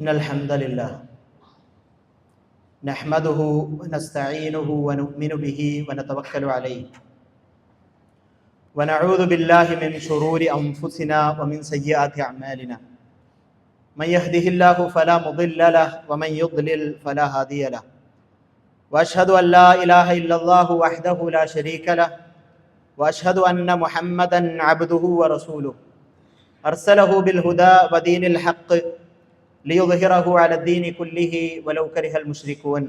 إن الحمد لله نحمده ونستعينه ونؤمن به ونتوكل عليه ونعوذ بالله من شرور أنفسنا ومن سيئات أعمالنا من يهده الله فلا مضل له ومن يضلل فلا هادي له وأشهد أن لا إله إلا الله وحده لا شريك له وأشهد أن محمدا عبده ورسوله أرسله بالهدى ودين الحق ليظهره على الدين كله ولو كره المشركون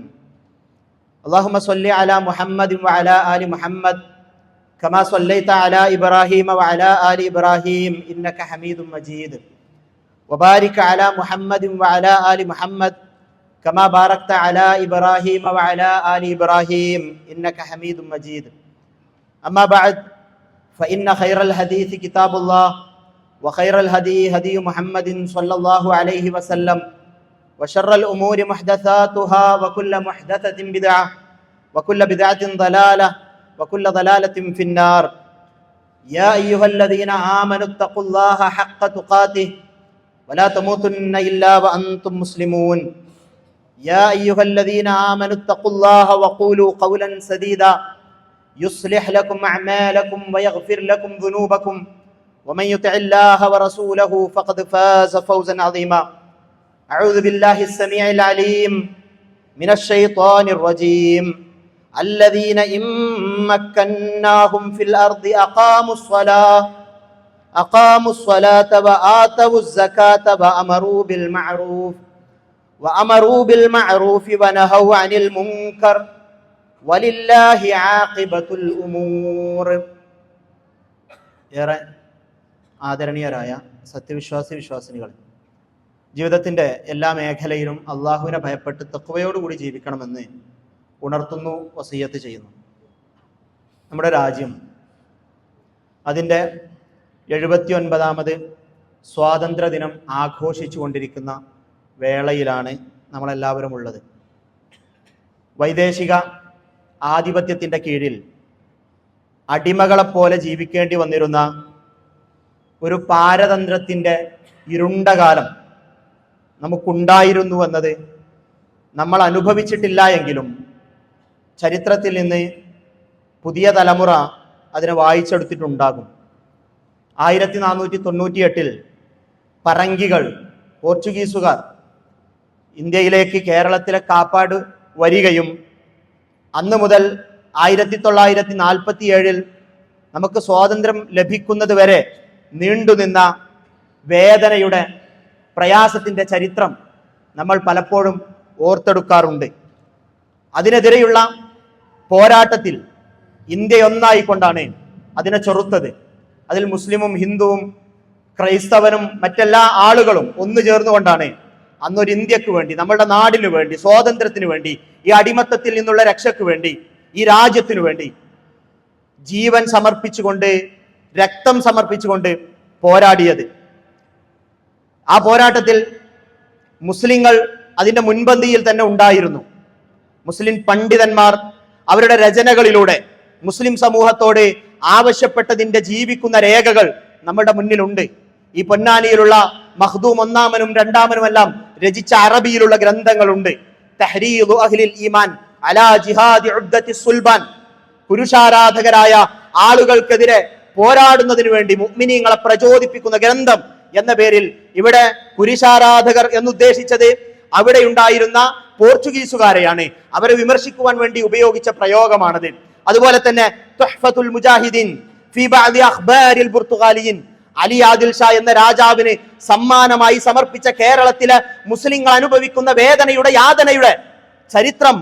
اللهم صل على محمد وعلى آل محمد كما صليت على إبراهيم وعلى آل إبراهيم إنك حميد مجيد وبارك على محمد وعلى آل محمد كما باركت على إبراهيم وعلى آل إبراهيم إنك حميد مجيد أما بعد فإن خير الحديث كتاب الله وخير الهدي هدي محمد صلى الله عليه وسلم وشر الأمور محدثاتها وكل محدثة بدعة وكل بدعة ضلالة وكل ضلالة في النار يا أيها الذين آمنوا اتقوا الله حق تقاته ولا تموتن إلا وأنتم مسلمون يا أيها الذين آمنوا اتقوا الله وقولوا قولا سديدا يصلح لكم أعمالكم ويغفر لكم ذنوبكم ومن يطع الله ورسوله فقد فاز فوزا عظيما أعوذ بالله السميع العليم من الشيطان الرجيم الذين إن مكناهم في الأرض أقاموا الصلاة وآتوا الزكاة وأمروا بالمعروف ونهوا عن المنكر ولله عاقبة الأمور. ആദരണീയരായ വിശ്വാസിനികൾ, ജീവിതത്തിൻ്റെ എല്ലാ മേഖലയിലും അള്ളാഹുവിനെ ഭയപ്പെട്ട് തഖ്വയോടുകൂടി ജീവിക്കണമെന്ന് ഉണർത്തുന്നു, വസിയ്യത്ത് ചെയ്യുന്നു. നമ്മുടെ രാജ്യം അതിൻ്റെ 79ാമത് സ്വാതന്ത്ര്യ ദിനം ആഘോഷിച്ചു കൊണ്ടിരിക്കുന്ന വേളയിലാണ് നമ്മളെല്ലാവരും ഉള്ളത്. വൈദേശിക ആധിപത്യത്തിൻ്റെ കീഴിൽ അടിമകളെപ്പോലെ ജീവിക്കേണ്ടി വന്നിരുന്ന ഒരു പാരതന്ത്രത്തിൻ്റെ ഇരുണ്ട കാലം നമുക്കുണ്ടായിരുന്നു എന്നത് നമ്മൾ അനുഭവിച്ചിട്ടില്ല എങ്കിലും ചരിത്രത്തിൽ നിന്ന് പുതിയ തലമുറ അതിനെ വായിച്ചെടുത്തിട്ടുണ്ടാകും. 1498 പറങ്കികൾ, പോർച്ചുഗീസുകാർ ഇന്ത്യയിലേക്ക്, കേരളത്തിലെ കാപ്പാട് വരികയും അന്ന് മുതൽ 1947 നമുക്ക് സ്വാതന്ത്ര്യം ലഭിക്കുന്നത് വരെ നീണ്ടുനിന്ന വേദനയുടെ, പ്രയാസത്തിൻ്റെ ചരിത്രം നമ്മൾ പലപ്പോഴും ഓർത്തെടുക്കാറുണ്ട്. അതിനെതിരെയുള്ള പോരാട്ടത്തിൽ ഇന്ത്യ ഒന്നായിക്കൊണ്ടാണ് അതിനെ ചെറുത്തത്. അതിൽ മുസ്ലിമും ഹിന്ദുവും ക്രൈസ്തവനും മറ്റെല്ലാ ആളുകളും ഒന്നു ചേർന്നുകൊണ്ടാണ് അന്നൊരു ഇന്ത്യക്ക് വേണ്ടി, നമ്മളുടെ നാടിനു വേണ്ടി, സ്വാതന്ത്ര്യത്തിന് വേണ്ടി, ഈ അടിമത്തത്തിൽ നിന്നുള്ള രക്ഷയ്ക്ക് വേണ്ടി, ഈ രാജ്യത്തിനു വേണ്ടി ജീവൻ സമർപ്പിച്ചുകൊണ്ട്, രക്തം സമർപ്പിച്ചുകൊണ്ട് പോരാടിയത്. ആ പോരാട്ടത്തിൽ മുസ്ലിങ്ങൾ അതിൻ്റെ മുൻപന്തിയിൽ തന്നെ ഉണ്ടായിരുന്നു. മുസ്ലിം പണ്ഡിതന്മാർ അവരുടെ രചനകളിലൂടെ മുസ്ലിം സമൂഹത്തോട് ആവശ്യപ്പെട്ടതിൻ്റെ ജീവിക്കുന്ന രേഖകൾ നമ്മുടെ മുന്നിലുണ്ട്. ഈ പൊന്നാനിയിലുള്ള മഖ്ദൂം ഒന്നാമനും രണ്ടാമനുമെല്ലാം രചിച്ച അറബിയിലുള്ള ഗ്രന്ഥങ്ങളുണ്ട്. തഹ്രീദു അഹ്ലിൽ ഈമാൻ അലാ ജിഹാദി ഉദ്ദത്തി സുൽബാൻ, പുരുഷാരാധകരായ ആളുകൾക്കെതിരെ പോരാടുന്നതിന് വേണ്ടി മുഅ്മിനീങ്ങളെ പ്രചോദിപ്പിക്കുന്ന ഗ്രന്ഥം എന്ന പേരിൽ, ഇവിടെ പുരുഷാരാധകർ എന്നുദ്ദേശിച്ചത് അവിടെ ഉണ്ടായിരുന്ന പോർച്ചുഗീസുകാരെയാണ്. അവരെ വിമർശിക്കുവാൻ വേണ്ടി ഉപയോഗിച്ച പ്രയോഗമാണത്. അതുപോലെ തന്നെ തുഹ്ഫത്തുൽ മുജാഹിദീൻ ഫീ ബഅദി അഖ്ബാരിൽ പുർത്തുഗാലിയീൻ, അലി ആദിൽ ഷാ എന്ന രാജാവിന് സമ്മാനമായി സമർപ്പിച്ച കേരളത്തിലെ മുസ്ലിങ്ങൾ അനുഭവിക്കുന്ന വേദനയുടെ, യാതനയുടെ ചരിത്രം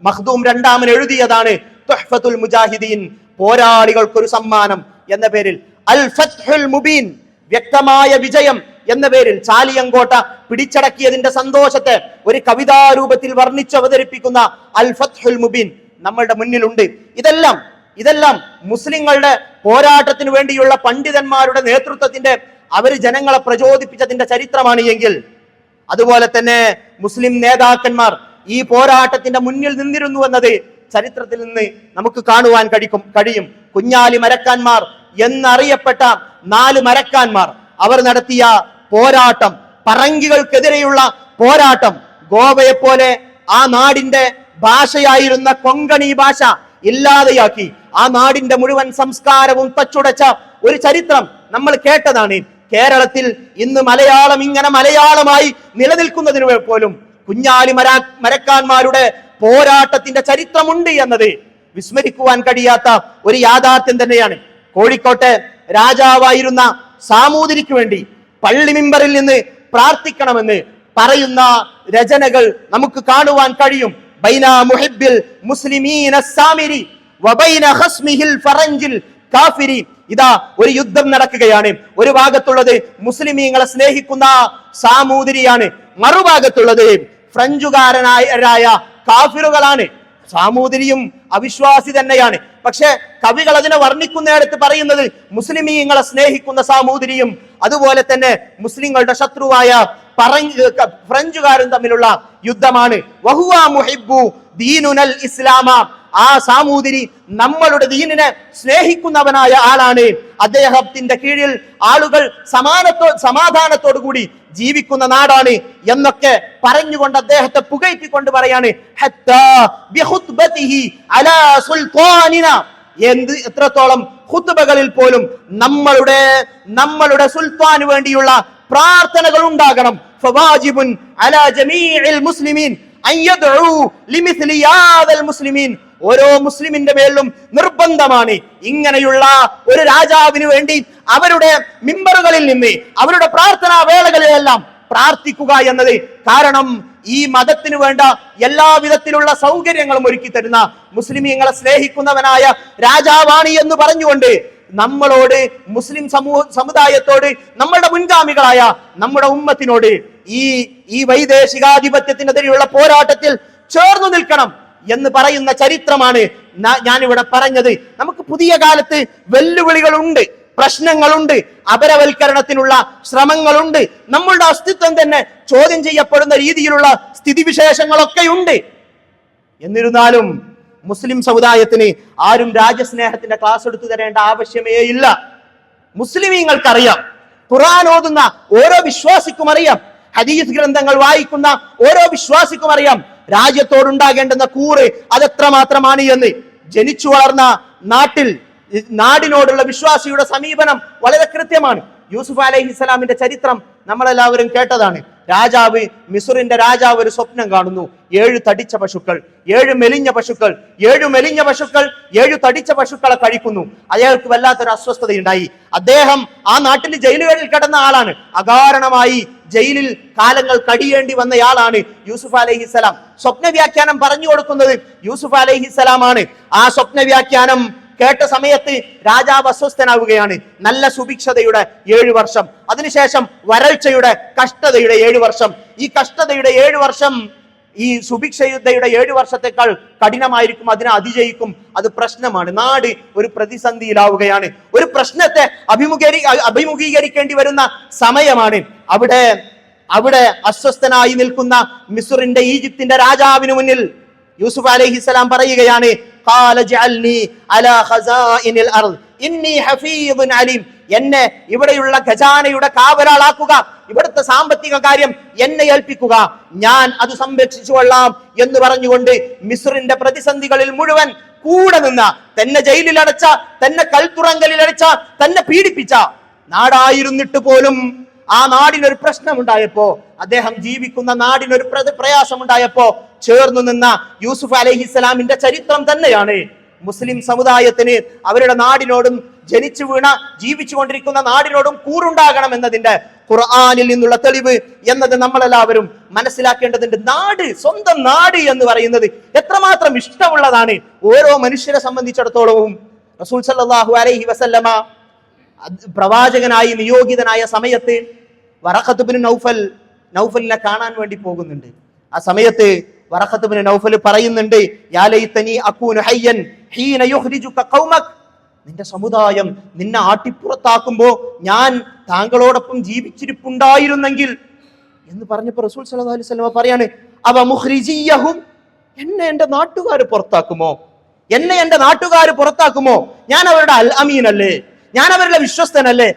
മഖ്ദൂം രണ്ടാമൻ എഴുതിയതാണ്. തുഹ്ഫത്തുൽ മുജാഹിദീൻ, പോരാളികൾക്കൊരു സമ്മാനം എന്ന പേരിൽ. അൽ ഫത്ഹുൽ മുബീൻ, വ്യക്തമായ വിജയം എന്ന പേരിൽ ചാലിയങ്കോട്ട പിടിച്ചടക്കിയതിന്റെ സന്തോഷത്തെ ഒരു കവിതാരൂപത്തിൽ വർണ്ണിച്ചവതരിപ്പിക്കുന്ന അൽ ഫത്ഹുൽ മുബീൻ നമ്മളുടെ മുന്നിലുണ്ട്. ഇതെല്ലാം മുസ്ലിങ്ങളുടെ പോരാട്ടത്തിന് വേണ്ടിയുള്ള പണ്ഡിതന്മാരുടെ നേതൃത്വത്തിന്റെ, അവർ ജനങ്ങളെ പ്രചോദിപ്പിച്ചതിന്റെ ചരിത്രമാണ് എങ്കിൽ, അതുപോലെ തന്നെ മുസ്ലിം നേതാക്കന്മാർ ഈ പോരാട്ടത്തിന്റെ മുന്നിൽ നിന്നിരുന്നു എന്നത് ചരിത്രത്തിൽ നിന്ന് നമുക്ക് കാണുവാൻ കഴിയും. കുഞ്ഞാലി മരക്കാന്മാർ എന്നറിയപ്പെട്ട 4 മരക്കാന്മാർ അവർ നടത്തിയ പോരാട്ടം, പറങ്കികൾക്കെതിരെയുള്ള പോരാട്ടം. ഗോവയെ പോലെ ആ നാടിന്റെ ഭാഷയായിരുന്ന കൊങ്കണി ഭാഷ ഇല്ലാതെയാക്കി ആ നാടിന്റെ മുഴുവൻ സംസ്കാരവും തച്ചുടച്ച ഒരു ചരിത്രം നമ്മൾ കേട്ടതാണ്. കേരളത്തിൽ ഇന്ന് മലയാളം ഇങ്ങനെ മലയാളമായി നിലനിൽക്കുന്നതിന് പോലും കുഞ്ഞാലി മരക്കാന്മാരുടെ പോരാട്ടത്തിന്റെ ചരിത്രമുണ്ട് എന്നത് വിസ്മരിക്കുവാൻ കഴിയാത്ത ഒരു യാഥാർത്ഥ്യം തന്നെയാണ്. കോഴിക്കോട്ടെ രാജാവായിരുന്ന സാമൂതിരിക്ക് വേണ്ടി പള്ളി മിമ്പറിൽ നിന്ന് പ്രാർത്ഥിക്കണമെന്ന് പറയുന്ന രചനകൾ നമുക്ക് കാണുവാൻ കഴിയും. ബൈന മുഹിബ്ബിൽ മുസ്ലിമീന സാമിരി വബൈന ഖസ്മിഹിൽ ഫറഞ്ചിൽ കാഫിരി. ഇതാ ഒരു യുദ്ധം നടക്കുകയാണ്. ഒരു ഭാഗത്തുള്ളത് മുസ്ലിമീങ്ങളെ സ്നേഹിക്കുന്ന സാമൂതിരിയാണ്, മറുഭാഗത്തുള്ളത് ഫ്രഞ്ചുകാരനായ കാഫിറുകളാണ്. സാമൂതിരിയും അവിശ്വാസി തന്നെയാണ്. പക്ഷെ കവികൾ അതിനെ വർണ്ണിക്കുന്നിടത്ത് പറയുന്നത് മുസ്ലിമീങ്ങളെ സ്നേഹിക്കുന്ന സാമൂതിരിയും അതുപോലെ തന്നെ മുസ്ലിങ്ങളുടെ ശത്രുവായ ഫ്രഞ്ചുകാരും തമ്മിലുള്ള യുദ്ധമാണ്. വഹുവ മുഹിബ്ബു ദീനുനൽ ഇസ്ലാമ. ആ സാമൂതിരി നമ്മളുടെ ദീനിനെ സ്നേഹിക്കുന്നവനായ ആളാണ്. അദ്ദേഹത്തിന്റെ കീഴിൽ ആളുകൾ സമാധാനത്തോടു കൂടി ജീവിക്കുന്ന നാടാണ് എന്നൊക്കെ പറഞ്ഞുകൊണ്ട് അദ്ദേഹത്തെ പുകഴ്ത്തിക്കൊണ്ട് പറയാണ് എത്രത്തോളം ഖുത്ബകളിൽ പോലും നമ്മളുടെ സുൽത്താന് വേണ്ടിയുള്ള പ്രാർത്ഥനകൾ ഉണ്ടാകണം. ഫവാജിബുൻ അലാ ജമീഇൽ മുസ്ലിമീൻ അൻ യദ്ഉ ലിമിസ്ലി ഹാദൽ മുസ്ലിമീൻ. ഓരോ മുസ്ലിമിന്റെ മേലും നിർബന്ധമാണ് ഇങ്ങനെയുള്ള ഒരു രാജാവിന് വേണ്ടി അവരുടെ മിമ്പറുകളിൽ നിന്ന് അവരുടെ പ്രാർത്ഥനാ വേളകളിലെല്ലാം പ്രാർത്ഥിക്കുക എന്നത്. കാരണം ഈ മതത്തിന് വേണ്ട എല്ലാവിധത്തിലുള്ള സൗകര്യങ്ങളും ഒരുക്കി തരുന്ന മുസ്ലിമീങ്ങളെ സ്നേഹിക്കുന്നവനായ രാജാവാണ് എന്ന് പറഞ്ഞുകൊണ്ട് നമ്മളോട്, മുസ്ലിം സമുദായത്തോട്, നമ്മളുടെ മുൻഗാമികളായ നമ്മുടെ ഉമ്മത്തിനോട് ഈ വൈദേശികാധിപത്യത്തിനെതിരെയുള്ള പോരാട്ടത്തിൽ ചേർന്നു നിൽക്കണം എന്ന് പറയുന്ന ചരിത്രമാണ് ഞാനിവിടെ പറഞ്ഞത്. നമുക്ക് പുതിയ കാലത്ത് വെല്ലുവിളികളുണ്ട്, പ്രശ്നങ്ങളുണ്ട്, അപരവൽക്കരണത്തിനുള്ള ശ്രമങ്ങളുണ്ട്, നമ്മളുടെ അസ്തിത്വം തന്നെ ചോദ്യം ചെയ്യപ്പെടുന്ന രീതിയിലുള്ള സ്ഥിതിവിശേഷങ്ങളൊക്കെ ഉണ്ട്. എന്നിരുന്നാലും മുസ്ലിം സമുദായത്തിന് ആരും രാജ്യസ്നേഹത്തിന്റെ ക്ലാസ് എടുത്തു തരേണ്ട ആവശ്യമേ ഇല്ല. മുസ്ലിമീങ്ങൾക്കറിയാം, ഖുർആൻ ഓതുന്ന ഓരോ വിശ്വാസിക്കും അറിയാം, ഹദീസ് ഗ്രന്ഥങ്ങൾ വായിക്കുന്ന ഓരോ വിശ്വാസിക്കും അറിയാം രാജ്യത്തോടുണ്ടാകേണ്ടുന്ന കൂറ് അതെത്രമാത്രമാണ് എന്ന്. ജനിച്ചു വളർന്ന നാടിനോടുള്ള വിശ്വാസിയുടെ സമീപനം വളരെ കൃത്യമാണ്. യൂസുഫ് അലൈഹിസ്സലാമിന്റെ ചരിത്രം നമ്മളെല്ലാവരും കേട്ടതാണ്. മിസ്റിന്റെ രാജാവ് ഒരു സ്വപ്നം കാണുന്നു. 7 തടിച്ച പശുക്കൾ, 7 മെലിഞ്ഞ പശുക്കൾ, 7 തടിച്ച പശുക്കളെ കഴിക്കുന്നു. അയാൾക്ക് വല്ലാത്തൊരു അസ്വസ്ഥതയുണ്ടായി. അദ്ദേഹം ആ നാട്ടിൽ ജയിലുകളിൽ കിടന്ന ആളാണ്. അകാരണമായി ജയിലിൽ കാലങ്ങൾ കഴിയേണ്ടി വന്നയാളാണ് യൂസുഫ് അലൈഹിസ്സലാം. സ്വപ്ന വ്യാഖ്യാനം പറഞ്ഞു കൊടുക്കുന്നത് യൂസുഫ് അലൈഹിസ്സലാമാണ്. ആ സ്വപ്ന വ്യാഖ്യാനം കേട്ട സമയത്ത് രാജാവ് അസ്വസ്ഥനാവുകയാണ്. നല്ല സുഭിക്ഷതയുടെ 7 വർഷം, അതിനുശേഷം വരൾച്ചയുടെ കഷ്ടതയുടെ 7 വർഷം. ഈ കഷ്ടതയുടെ 7 വർഷം ഈ സുഭിക്ഷയുടെ 7 വർഷത്തെക്കാൾ കഠിനമായിരിക്കും, അതിനെ അതിജയിക്കും. അത് പ്രശ്നമാണ്. നാട് ഒരു പ്രതിസന്ധിയിലാവുകയാണ്. ഒരു പ്രശ്നത്തെ അഭിമുഖീകരിക്കേണ്ടി വരുന്ന സമയമാണ്. അവിടെ അസ്വസ്ഥനായി നിൽക്കുന്ന മിസ്റിന്റെ, ഈജിപ്തിന്റെ രാജാവിന് മുന്നിൽ യൂസുഫ് അലൈഹിസ്സലാം പറയുകയാണ്, എന്നെ ഇവിടെയുള്ള ഖജാനയുടെ കാവലാളാക്കുക, ഇവിടുത്തെ സാമ്പത്തിക കാര്യം എന്നെ ഏൽപ്പിക്കുക, ഞാൻ അത് സംരക്ഷിച്ചു കൊള്ളാം എന്ന് പറഞ്ഞുകൊണ്ട് മിസ്റിന്റെ പ്രതിസന്ധികളിൽ മുഴുവൻ കൂടെ നിന്ന, തന്നെ ജയിലിലടച്ച, തന്നെ കൽത്തുറങ്കലിലടച്ച, തന്നെ പീഡിപ്പിച്ച നാടായിരുന്നിട്ട് പോലും ആ നാടിനൊരു പ്രശ്നമുണ്ടായപ്പോ, അദ്ദേഹം ജീവിക്കുന്ന നാടിനൊരു പ്രയാസമുണ്ടായപ്പോ ചേർന്നു നിന്ന യൂസുഫ് അലൈഹിസ്സലാമിന്റെ ചരിത്രം തന്നെയാണ് മുസ്ലിം സമുദായത്തിന് അവരുടെ നാടിനോടും ജനിച്ചു വീണ ജീവിച്ചുകൊണ്ടിരിക്കുന്ന നാടിനോടും കൂറുണ്ടാകണം എന്നതിന്റെ ഖുർആനിൽ നിന്നുള്ള തെളിവ് എന്നത് നമ്മളെല്ലാവരും മനസ്സിലാക്കേണ്ടതുണ്ട്. നാട്, സ്വന്തം നാട് എന്ന് പറയുന്നത് എത്രമാത്രം ഇഷ്ടമുള്ളതാണ് ഓരോ മനുഷ്യരെ സംബന്ധിച്ചിടത്തോളവും. റസൂൽ സല്ലല്ലാഹു അലൈഹി വസല്ലമ പ്രവാചകനായി നിയോഗിതനായ സമയത്ത് വറഖത്ത് ബിൻ നൗഫലിനെ കാണാൻ വേണ്ടി പോകുന്നുണ്ട്. ആ സമയത്ത് വറഖത്ത് ബിൻ നൗഫൽ പറയുന്നുണ്ട്, യാ ലൈതനി അകൂനു ഹയ്യൻ ഹീന യുഖ്രിജുക ഖൗമക്. നിന്റെ സമുദായം നിന്നെ ആട്ടിപ്പുറത്താക്കുമ്പോ ഞാൻ താങ്കളോടൊപ്പം ജീവിച്ചിരിപ്പുണ്ടായിരുന്നെങ്കിൽ എന്ന് പറഞ്ഞപ്പോ റസൂൽ സല്ലല്ലാഹു അലൈഹി വസല്ലം പറയാണ്, അവ മുഖ്രിജിയഹും, എന്നെ എന്റെ നാട്ടുകാർ പുറത്താക്കുമോ? ഞാൻ അവരുടെ അൽ അമീൻ അല്ലേ? ഞാൻ അവരുടെ വിശ്വസ്തനല്ലേ?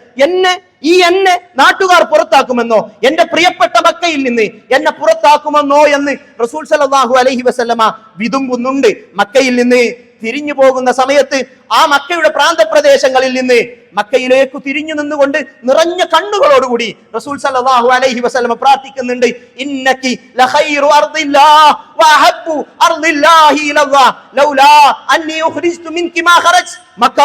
എന്നെ നാട്ടുകാർ പുറത്താക്കുമെന്നോ, എന്റെ പ്രിയപ്പെട്ട മക്കയിൽ നിന്ന് എന്നെ പുറത്താക്കുമെന്നോ എന്ന് റസൂൽ സല്ലല്ലാഹു അലൈഹി വസല്ലമ വിതുമ്പുന്നുണ്ട്. മക്കയിൽ നിന്ന് തിരിഞ്ഞു പോകുന്ന സമയത്ത് ആ മക്കയുടെ പ്രാന്തപ്രദേശങ്ങളിൽ നിന്ന് മക്കയിലേക്ക് തിരിഞ്ഞു നിന്നുകൊണ്ട് നിറഞ്ഞ കണ്ണുകളോടുകൂടി റസൂൽ സല്ലല്ലാഹു അലൈഹി വസല്ലം പ്രാർത്ഥിക്കുന്നുണ്ട്, ഇന്നകി ലഖൈറു അർദില്ലാഹ് വഅഹബ്ബു അർദില്ലാഹി ഇലല്ലാഹ് ലൗലാ അന്നി ഉഖ്രിജ്തു മിൻകി മാ ഖറജ്. മക്ക,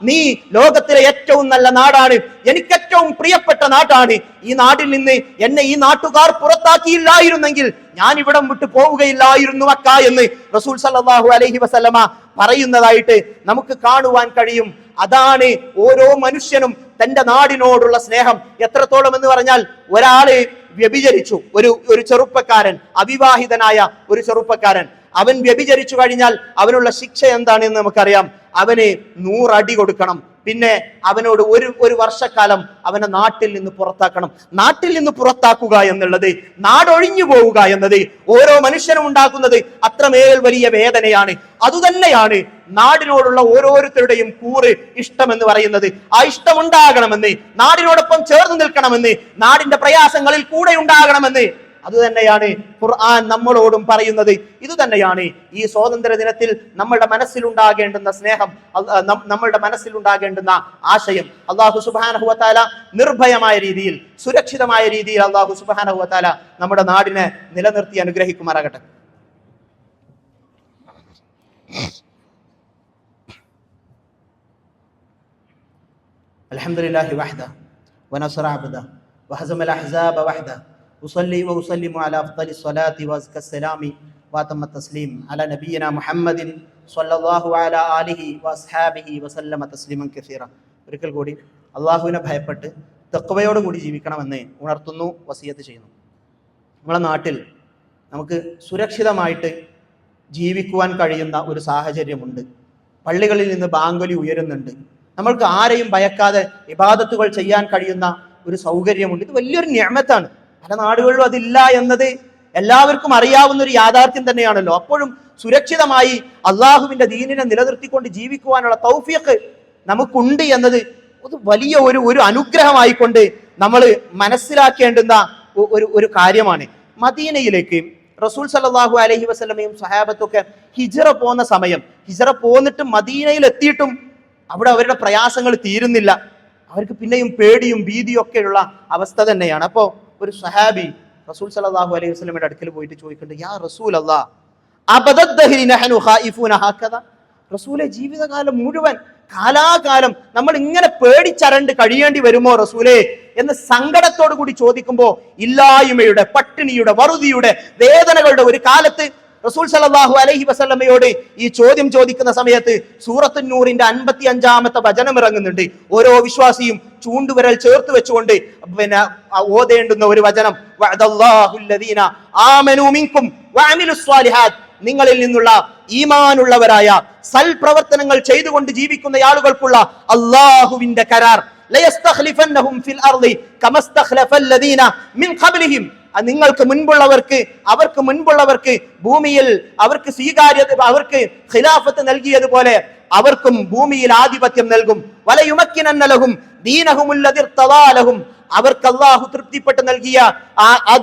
നീ ലോകത്തിലെ ഏറ്റവും നല്ല നാടാണ്, എനിക്ക് ഏറ്റവും പ്രിയപ്പെട്ട നാടാണ്. ഈ നാട്ടിൽ നിന്ന് എന്നെ ഈ നാട്ടുകാർ പുറത്താക്കിയില്ലായിരുന്നെങ്കിൽ ഞാൻ ഇവിടം വിട്ടു പോവുകയില്ലായിരുന്നു മക്ക എന്ന് റസൂൽ സല്ലല്ലാഹു അലൈഹി വസല്ലമ പറയുന്നതായിട്ട് നമുക്ക് കാണുവാൻ കഴിയും. അതാണ് ഓരോ മനുഷ്യനും തന്റെ നാടിനോടുള്ള സ്നേഹം എത്രത്തോളം എന്ന് പറഞ്ഞാൽ, ഒരാള് വ്യഭിചരിച്ചു, ഒരു ചെറുപ്പക്കാരൻ, അവിവാഹിതനായ ഒരു ചെറുപ്പക്കാരൻ, അവൻ വ്യഭിചരിച്ചു കഴിഞ്ഞാൽ അവനുള്ള ശിക്ഷ എന്താണെന്ന് നമുക്കറിയാം. അവന് 100 അടി കൊടുക്കണം. പിന്നെ അവനോട് ഒരു വർഷക്കാലം അവനെ നാട്ടിൽ നിന്ന് പുറത്താക്കണം. നാട്ടിൽ നിന്ന് പുറത്താക്കുക എന്നുള്ളത്, നാടൊഴിഞ്ഞു പോവുക എന്നത് ഓരോ മനുഷ്യനും ഉണ്ടാക്കുന്നത് അത്രമേൽ വലിയ വേദനയാണ്. അതുതന്നെയാണ് നാടിനോടുള്ള ഓരോരുത്തരുടെയും കൂറ് ഇഷ്ടമെന്ന് പറയുന്നത്. ആ ഇഷ്ടമുണ്ടാകണമെന്ന്, നാടിനോടൊപ്പം ചേർന്ന് നിൽക്കണമെന്ന്, നാടിന്റെ പ്രയാസങ്ങളിൽ കൂടെ ഉണ്ടാകണമെന്ന് അത് തന്നെയാണ് ഖുർആൻ നമ്മളോടും പറയുന്നത്. ഇത് തന്നെയാണ് ഈ സ്വാതന്ത്ര്യ ദിനത്തിൽ നമ്മളുടെ മനസ്സിലുണ്ടാകേണ്ടുന്ന സ്നേഹം, നമ്മളുടെ മനസ്സിലുണ്ടാകേണ്ടുന്ന ആശയം. അല്ലാഹു സുബ്ഹാനഹു വ തആല നിർഭയമായ രീതിയിൽ, സുരക്ഷിതമായ രീതിയിൽ അല്ലാഹു സുബ്ഹാനഹു വ തആല നമ്മുടെ നാടിനെ നിലനിർത്തി അനുഗ്രഹിക്കുമാറാകട്ടെ. അൽഹംദുലില്ലാഹി വഹ്ദ വനസറ അബ്ദ വഹസമൽ അഹ്സാബ വഹ്ദ ഉസല്ലി വഉസല്ലിമു അലാ അഫ്ദലി സ്വലാത്തി വഅസ്ക സലാമി വഅതമ്മ തസ്ലീം അലാ നബിയിനാ മുഹമ്മദിൻ സ്വല്ലല്ലാഹു അലാ ആലിഹി വഅസ്ഹാബിഹി വസല്ലമ തസ്ലീമൻ കസീറ. ഒരിക്കൽ കൂടി അള്ളാഹുവിനെ ഭയപ്പെട്ട് തഖ്വയോട് കൂടി ജീവിക്കണമെന്ന് ഉണർത്തുന്നു, വസിയത്ത് ചെയ്യുന്നു. നമ്മുടെ നാട്ടിൽ നമുക്ക് സുരക്ഷിതമായിട്ട് ജീവിക്കുവാൻ കഴിയുന്ന ഒരു സാഹചര്യമുണ്ട്. പള്ളികളിൽ നിന്ന് ബാങ്കൊലി ഉയരുന്നുണ്ട്. നമ്മൾക്ക് ആരെയും ഭയക്കാതെ ഇബാദത്തുകൾ ചെയ്യാൻ കഴിയുന്ന ഒരു സൗകര്യമുണ്ട്. ഇത് വലിയൊരു നിഅമത്താണ്. പല നാടുകളിലും അതില്ല എന്നത് എല്ലാവർക്കും അറിയാവുന്ന ഒരു യാഥാർത്ഥ്യം തന്നെയാണല്ലോ. അപ്പോഴും സുരക്ഷിതമായി അള്ളാഹുവിന്റെ ദീനിനെ നിലനിർത്തിക്കൊണ്ട് ജീവിക്കുവാനുള്ള തൗഫീഖ് നമുക്കുണ്ട് എന്നത് വലിയ ഒരു അനുഗ്രഹമായിക്കൊണ്ട് നമ്മൾ മനസ്സിലാക്കേണ്ടുന്ന ഒരു കാര്യമാണ്. മദീനയിലേക്ക് റസൂൽ സല്ലല്ലാഹു അലൈഹി വസല്ലമയും സഹാബത്തൊക്കെ ഹിജ്റ പോകുന്ന സമയം, ഹിജ്റ പോന്നിട്ട് മദീനയിൽ എത്തിയിട്ടും അവിടെ അവരുടെ പ്രയാസങ്ങൾ തീരുന്നില്ല. അവർക്ക് പിന്നെയും പേടിയും ഭീതിയും ഒക്കെയുള്ള അവസ്ഥ തന്നെയാണ്. അപ്പോൾ ഒരു സഹാബി റസൂൽ സല്ലല്ലാഹു അലൈഹി വസല്ലമയുടെ അടുക്കൽ പോയിട്ട് ചോദിക്കുന്നുണ്ട്, യാ റസൂലല്ലാഹ് അബദദ്ദഹരി നഹ്നു ഖായിഫൂന ഹകദ. റസൂലെ, ജീവിതകാലം മുഴുവൻ കാലാകാലം നമ്മൾ ഇങ്ങനെ പേടിച്ചരണ്ട് കഴിയേണ്ടി വരുമോ റസൂലേ എന്ന് സങ്കടത്തോടു കൂടി ചോദിക്കുമ്പോൾ, ഇല്ലായ്മയുടെ, പട്ടിണിയുടെ, വറുതിയുടെ, വേദനകളുടെ ഒരു കാലത്ത് റസൂൽ സല്ലല്ലാഹു അലൈഹി വസല്ലമയോട് ഈ ചോദ്യം ചോദിക്കുന്ന സമയത്ത് സൂറത്തുൻ നൂറിന്റെ 55-ാമത്തെ വചനം ഇറങ്ങുന്നുണ്ട്. ഓരോ വിശ്വാസിയും ചൂണ്ടുവിരൽ ചേർത്ത് വെച്ചുകൊണ്ട് ഓതേണ്ടുന്ന ഒരു വചനം, വഅദല്ലാഹുല്ലദീന ആമനൂ മിൻകും വഅമിലുസ് സ്വാലിഹാത്ത്. നിങ്ങളിൽ നിന്നുള്ള ഈമാനുള്ളവരായ സൽപ്രവർത്തനങ്ങൾ ചെയ്തുകൊണ്ട് ജീവിക്കുന്ന ആളുകൾക്കുള്ള അല്ലാഹുവിന്റെ കരാർ, ലയസ്തഖ്ലിഫന്നഹും ഫിൽ അർളി കമസ്തഖ്ലഫല്ലദീന മിൻ ഖബ്ലിഹിം. നിങ്ങൾക്ക് മുൻപുള്ളവർക്ക് ഭൂമിയിൽ അവർക്ക് സ്വീകാര്യത, അവർക്ക് ഖിലാഫത്ത് നൽകിയതുപോലെ അവർക്കും ഭൂമിയിൽ ആധിപത്യം നൽകും. വലയുമക്കിനന്ന ലഹും ദീനഹുമുല്ലദി ഇർതദാ ലഹും. അവർക്ക് അല്ലാഹു തൃപ്തിപ്പെട്ട് നൽകിയ ആ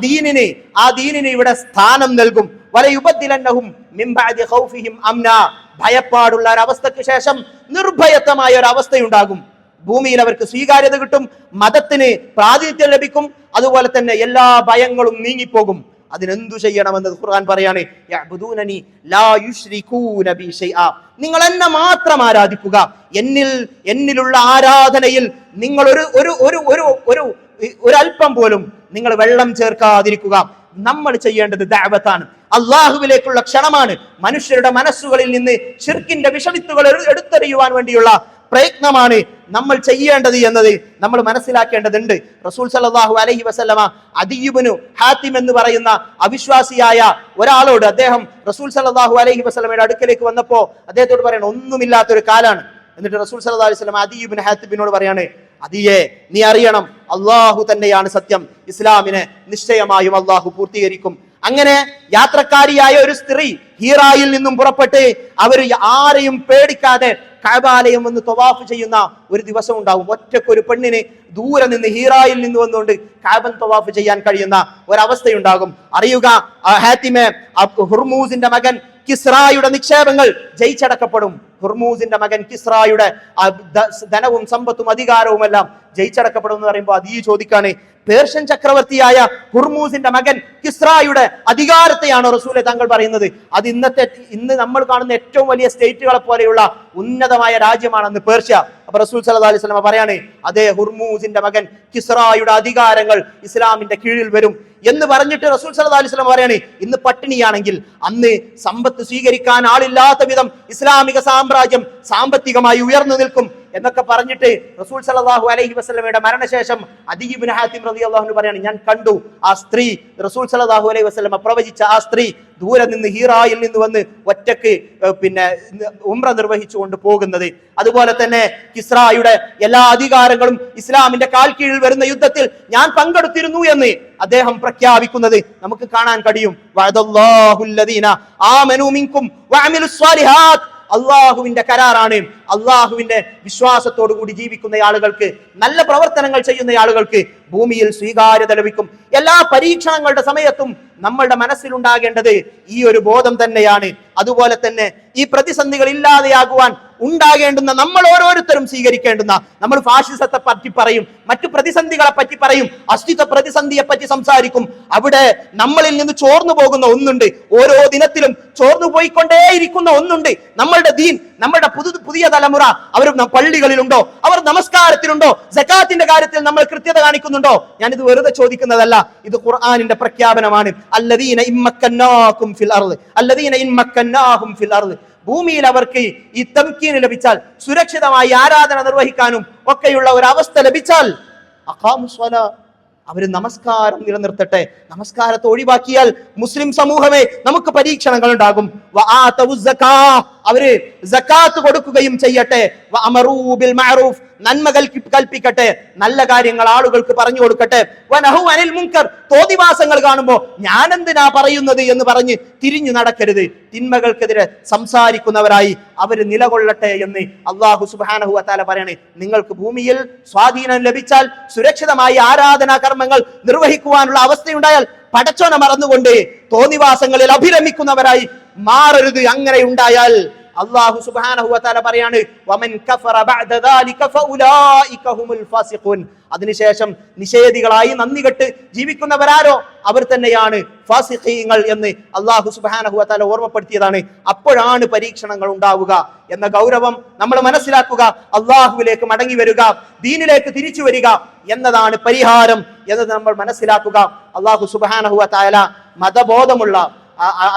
ദീനിന് ഇവിടെ സ്ഥാനം നൽകും. വലയുബദ്ദിലന്നഹും മിൻ ബഅദി ഖൗഫിഹിം അംനാ. ഭയപ്പാടുള്ള ഒരു അവസ്ഥയ്ക്ക് ശേഷം നിർഭയത്വമായ ഒരു അവസ്ഥയുണ്ടാകും. ഭൂമിയിൽ അവർക്ക് സ്വീകാര്യത കിട്ടും, മതത്തിന് പ്രാതിനിധ്യം ലഭിക്കും, അതുപോലെ തന്നെ എല്ലാ ഭയങ്ങളും നീങ്ങിപ്പോകും. അതിനെന്തു ചെയ്യണമെന്ന് ഖുർആൻ പറയാണ്, യഅ്ബുദൂനനി ലാ യുശ്രികൂന ബി ശൈആ. നിങ്ങൾ എന്നെ മാത്രം ആരാധിക്കുക. എന്നിലുള്ള ആരാധനയിൽ നിങ്ങൾ ഒരു അല്പം പോലും നിങ്ങൾ വെള്ളം ചേർക്കാതിരിക്കുക. നമ്മൾ ചെയ്യേണ്ടത് ദഅവത്താണ്, അള്ളാഹുവിലേക്കുള്ള ക്ഷണമാണ്. മനുഷ്യരുടെ മനസ്സുകളിൽ നിന്ന് ശിർക്കിന്റെ വിഷവിത്തുകൾ എടുത്തെറിയുവാൻ വേണ്ടിയുള്ള പ്രയത്നമാണ് നമ്മൾ ചെയ്യേണ്ടത് എന്നത് നമ്മൾ മനസ്സിലാക്കേണ്ടതുണ്ട്. റസൂൽ സല്ലല്ലാഹു അലൈഹി വസല്ലമ അദി ഇബ്നു ഹാത്തിം എന്ന് പറയുന്ന അവിശ്വാസിയായ ഒരാളോട് അദ്ദേഹം റസൂൽ സല്ലല്ലാഹു അലൈഹി വസല്ലമയുടെ അടുക്കലേക്ക് വന്നപ്പോൾ അദ്ദേഹത്തോട് പറയണം, ഒന്നുമില്ലാത്തൊരു കാലാണ്. എന്നിട്ട് റസൂൽ സല്ലല്ലാഹു അലൈഹി വസല്ലം അദി ഇബ്നു ഹാത്തിബിനോട് പറയാണ്, അതിയെ നീ അറിയണം, അള്ളാഹു തന്നെയാണ് സത്യം, ഇസ്ലാമിനെ നിശ്ചയമായും അള്ളാഹു പൂർത്തീകരിക്കും. അങ്ങനെ യാത്രക്കാരിയായ ഒരു സ്ത്രീ ഹീറായിൽ നിന്നും പുറപ്പെട്ട് അവർ ആരെയും പേടിക്കാതെ കഅബാലയം വന്ന് തവാഫ് ചെയ്യുന്ന ഒരു ദിവസം ഉണ്ടാവും. ഒറ്റക്കൊരു പെണ്ണിന് ദൂരെ നിന്ന് ഹീറായിൽ നിന്ന് വന്നുകൊണ്ട് കഅബൻ തവാഫ് ചെയ്യാൻ കഴിയുന്ന ഒരവസ്ഥയുണ്ടാകും. അറിയുക, ഹാത്തിമെ, ഹുർമൂസിന്റെ മകൻ കിസ്റായുടെ നിക്ഷേപങ്ങൾ ജയിച്ചടക്കപ്പെടും. ഹുർമൂസിന്റെ മകൻ കിസ്റായുടെ ധനവും സമ്പത്തും അധികാരവുമെല്ലാം ജയിച്ചടക്കപ്പെടും എന്ന് പറയുമ്പോൾ അതീ ചോദിക്കാണ്, പേർഷ്യൻ ചക്രവർത്തിയായ ഹുർമൂസിന്റെ മകൻ കിസ്റായുടെ അധികാരത്തെയാണോ റസൂലെ താങ്കൾ പറയുന്നത്? അത് ഇന്ന് നമ്മൾ കാണുന്ന ഏറ്റവും വലിയ സ്റ്റേറ്റുകളെ പോലെയുള്ള ഉന്നതമായ രാജ്യമാണെന്ന് പേർഷ്യ. അപ്പൊ റസൂൽ സല്ലല്ലാഹു അലൈഹി വസല്ലം പറയാണ്, അതേ ഹുർമൂസിന്റെ മകൻ കിസ്റായുടെ അധികാരങ്ങൾ ഇസ്ലാമിന്റെ കീഴിൽ വരും എന്ന് പറഞ്ഞിട്ട് റസൂൽ സല്ലല്ലാഹു അലൈഹി വസല്ലം പറയാണ്, ഇന്ന് പട്ടിണിയാണെങ്കിൽ അന്ന് സമ്പത്ത് സ്വീകരിക്കാൻ ആളില്ലാത്ത വിധം ഇസ്ലാമിക സാമ്രാജ്യം സാമ്പത്തികമായി ഉയർന്നു നിൽക്കും എന്നൊക്കെ പറഞ്ഞിട്ട് റസൂൽ സല്ലല്ലാഹു അലൈഹി വസല്ലമയുടെ മരണശേഷം അദീ ഇബ്നു ഹാത്തിം റളിയല്ലാഹു അൻഹു പറയാണ്, ഞാൻ കണ്ടു ആ സ്ത്രീ, റസൂൽ സല്ലല്ലാഹു അലൈഹി വസല്ലമ പ്രവചിച്ച ആ സ്ത്രീ ദൂരെ നിന്ന് ഹീറായിൽ നിന്ന് വന്ന് ഒറ്റക്ക് ഉംറ നിർവഹിച്ചുകൊണ്ട് പോകുന്നത്. അതുപോലെ തന്നെ കിസ്റായുടെ എല്ലാ അധികാരങ്ങളും ഇസ്ലാമിന്റെ കാൽ കീഴിൽ വരുന്ന യുദ്ധത്തിൽ ഞാൻ പങ്കെടുത്തിരുന്നു എന്ന് അദ്ദേഹം പ്രഖ്യാപിക്കുന്നത് നമുക്ക് കാണാൻ കഴിയും. വഅദല്ലാഹുല്ലദീന ആമനൂ മിൻകും വഅമിലുസ് സ്വാലിഹാത്ത്, അള്ളാഹുവിന്റെ കരാറാണ്. അള്ളാഹുവിന്റെ വിശ്വാസത്തോടു കൂടി ജീവിക്കുന്ന ആളുകൾക്ക്, നല്ല പ്രവർത്തനങ്ങൾ ചെയ്യുന്ന ആളുകൾക്ക് ഭൂമിയിൽ സ്വീകാര്യത ലഭിക്കും. എല്ലാ പരീക്ഷണങ്ങളുടെ സമയത്തും നമ്മളുടെ മനസ്സിലുണ്ടാകേണ്ടത് ഈ ഒരു ബോധം തന്നെയാണ്. അതുപോലെ തന്നെ ഈ പ്രതിസന്ധികൾ ഇല്ലാതെയാകുവാൻ ഉണ്ടാകേണ്ടുന്ന നമ്മൾ ഓരോരുത്തരും സ്വീകരിക്കേണ്ടുന്ന, നമ്മൾ ഫാഷിസത്തെ പറ്റി പറയും, മറ്റു പ്രതിസന്ധികളെ പറ്റി പറയും, അസ്തിത്വ പ്രതിസന്ധിയെ പറ്റി സംസാരിക്കും. അവിടെ നമ്മളിൽ നിന്ന് ചോർന്നു പോകുന്ന ഒന്നുണ്ട്, ഓരോ ദിനത്തിലും ചോർന്നു പോയിക്കൊണ്ടേയിരിക്കുന്ന ഒന്നുണ്ട്. നമ്മളുടെ ദീൻ, നമ്മളുടെ പുതിയ തലമുറ, അവർ പള്ളികളിലുണ്ടോ, അവർ നമസ്കാരത്തിലുണ്ടോ, സകാത്തിന്റെ കാര്യത്തിൽ നമ്മൾ കൃത്യത കാണിക്കുന്നുണ്ടോ? ഞാനിത് വെറുതെ ചോദിക്കുന്നതല്ല, ഇത് ഖുർആനിന്റെ പ്രഖ്യാപനമാണ്. അല്ലദീന ഇമ്മക്കന്നാകും ഫിൽ അർള്, അല്ലദീന ഇമ്മക്കന്നാഹും ഫിൽ അർള്. ഭൂമിയിൽ അവർക്ക് ഈ തംകീൻ ലഭിച്ചാൽ, സുരക്ഷിതമായി ആരാധന നിർവഹിക്കാനും ഒക്കെയുള്ള ഒരു അവസ്ഥ ലഭിച്ചാൽ, അഖാമുസ്സലാ, അവര് നമസ്കാരം നിലനിർത്തട്ടെ. നമസ്കാരത്തെ ഒഴിവാക്കിയാൽ മുസ്ലിം സമൂഹമേ നമുക്ക് പരീക്ഷണങ്ങൾ ഉണ്ടാകും. അവര് സകാത്ത് കൊടുക്കുകയും ചെയ്യട്ടെ. വഅമറൂ ബിൽ മഅറൂഫ്, നന്മകൾ കൽപ്പിക്കട്ടെ, നല്ല കാര്യങ്ങൾ ആളുകൾക്ക് പറഞ്ഞു കൊടുക്കട്ടെ. വനഹു അനിൽ മുൻകർ, തോന്നിവാസങ്ങൾ കാണുമ്പോൾ ഞാൻ എന്തിനാ പറയുന്നത് എന്ന് പറഞ്ഞ് തിരിഞ്ഞു നടക്കരുത്. തിന്മകൾക്കെതിരെ സംസാരിക്കുന്നവരായി അവർ നിലകൊള്ളട്ടെ എന്ന് അല്ലാഹു സുബ്ഹാനഹു വ തആല പറയണേ. നിങ്ങൾക്ക് ഭൂമിയിൽ സ്വാധീനം ലഭിച്ചാൽ, സുരക്ഷിതമായി ആരാധനാ കർമ്മങ്ങൾ നിർവഹിക്കുവാനുള്ള അവസ്ഥയുണ്ടായാൽ പടച്ചോനെ മറന്നുകൊണ്ട് തോന്നിവാസങ്ങളിൽ അഭിരമിക്കുന്നവരായി മാറരുത്. അങ്ങനെ ഉണ്ടായാൽ അല്ലാഹു സുബ്ഹാനഹു വ തആല പറയാണ്, വമൻ കഫറ ബഅദ ദാലിക ഫഉലൈക ഹുമുൽ ഫാസിഖൂൻ. അതിനുശേഷം നിഷേധികളായി നന്ദികെട്ട് ജീവിക്കുന്നവരാരോ അവർ തന്നെയാണ് ഫാസിഖീങ്ങൾ എന്ന് അല്ലാഹു സുബ്ഹാനഹു വ തആല ഓർമ്മപ്പെടുത്തിയതാണ്. അപ്പോഴാണ് പരീക്ഷണങ്ങൾ ഉണ്ടാവുക എന്ന ഗൗരവം നമ്മൾ മനസ്സിലാക്കുക. അല്ലാഹുവിലേക്ക് മടങ്ങി വരിക, ദീനിലേക്ക് തിരിച്ചു വരിക എന്നതാണ് പരിഹാരം എന്നത് നമ്മൾ മനസ്സിലാക്കുക. അല്ലാഹു സുബ്ഹാനഹു വ തആല മതബോധമുള്ള,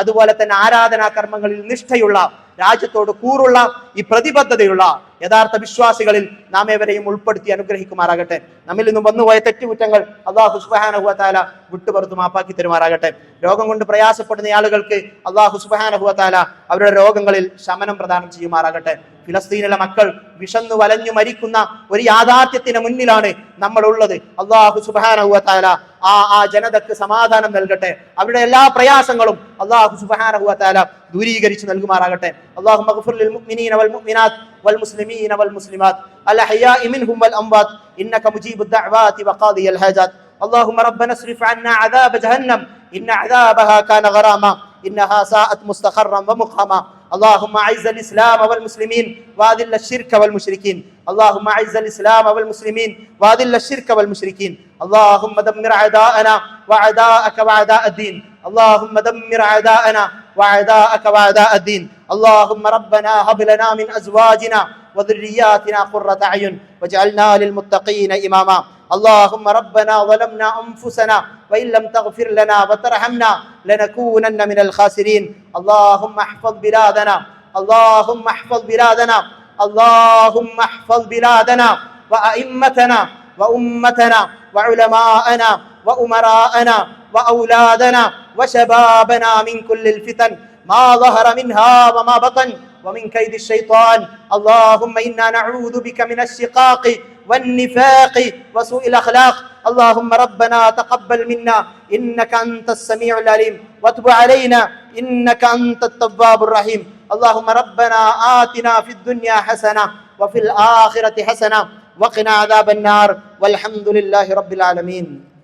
അതുപോലെ തന്നെ ആരാധനാ കർമ്മങ്ങളിൽ നിഷ്ഠയുള്ള, രാജ്യത്തോട് കൂറുള്ള, ഈ പ്രതിബദ്ധതയുള്ള യഥാർത്ഥ വിശ്വാസികളിൽ നാം ഏവരെയും ഉൾപ്പെടുത്തി അനുഗ്രഹിക്കുമാറാകട്ടെ. നമ്മിൽ നിന്നും വന്നുപോയ തെറ്റുകുറ്റങ്ങൾ അല്ലാഹു സുബ്ഹാനഹു വ തആല വിട്ടുപുറത്ത് മാപ്പാക്കി തരുമാറാകട്ടെ. രോഗം കൊണ്ട് പ്രയാസപ്പെടുന്ന ആളുകൾക്ക് അല്ലാഹു സുബ്ഹാനഹു വ തആല അവരുടെ രോഗങ്ങളിൽ ശമനം പ്രദാനം ചെയ്യുമാറാകട്ടെ. ഫിലസ്തീനിലെ മക്കൾ വിശന്നു വലഞ്ഞു മരിക്കുന്ന ഒരു യാഥാർത്ഥ്യത്തിന് മുന്നിലാണ് നമ്മൾ ഉള്ളത്. അല്ലാഹു സുബ്ഹാനഹു വ തആല ആ ജനതക്ക് സമാധാനം നൽകട്ടെ. അവരുടെ എല്ലാ പ്രയാസങ്ങളും അല്ലാഹു സുബ്ഹാനഹു വ തആല ദൂരീകരിച്ച് നൽകുമാറാകട്ടെ. അല്ലാഹുമ്മ ഗ്ഫിർ ലിൽ മുഅ്മിനീന വൽ മുഅ്മിനാത്ത് വൽ മുസ്ലിമീന വൽ മുസ്ലിമാത്ത് അൽ അഹ്യാഇ മിൻഹും വൽ അംവാത്ത് ഇന്നക മുജീബുദ് ദഅവാതി വഖാദിയൽ ഹാജാത്ത്. اللهم ربنا اصرف عنا عذاب جهنم إن عذابها كان غراما إنها ساءت مستقرا ومقاما. اللهم أعز الإسلام والمسلمين وأذل الشرك والمشركين. اللهم أعز الإسلام والمسلمين وأذل الشرك والمشركين. اللهم دمر أعداءنا وأعداءك وأعداء الدين. اللهم دمر أعداءنا وأعداءك وأعداء الدين. اللهم ربنا هب لنا من أزواجنا وذرياتنا قرة أعين واجعلنا للمتقين إماما. اللهم ربنا ظلمنا أنفسنا وإن لم تغفر لنا وترحمنا لنكونن من الخاسرين. اللهم احفظ بلادنا، اللهم احفظ بلادنا، اللهم احفظ بلادنا وأئمتنا وأمتنا وعلماءنا وأمراءنا وأولادنا وشبابنا من كل الفتن ما ظهر منها وما بطن ومن كيد الشيطان. اللهم إنا نعوذ بك من الشقاق والنفاق وسوء الأخلاق. اللهم ربنا تقبل منا إنك أنت السميع العليم وتب علينا إنك أنت التواب الرحيم. اللهم ربنا آتنا في الدنيا حسنة وفي الآخرة حسنة وقنا عذاب النار والحمد لله رب العالمين.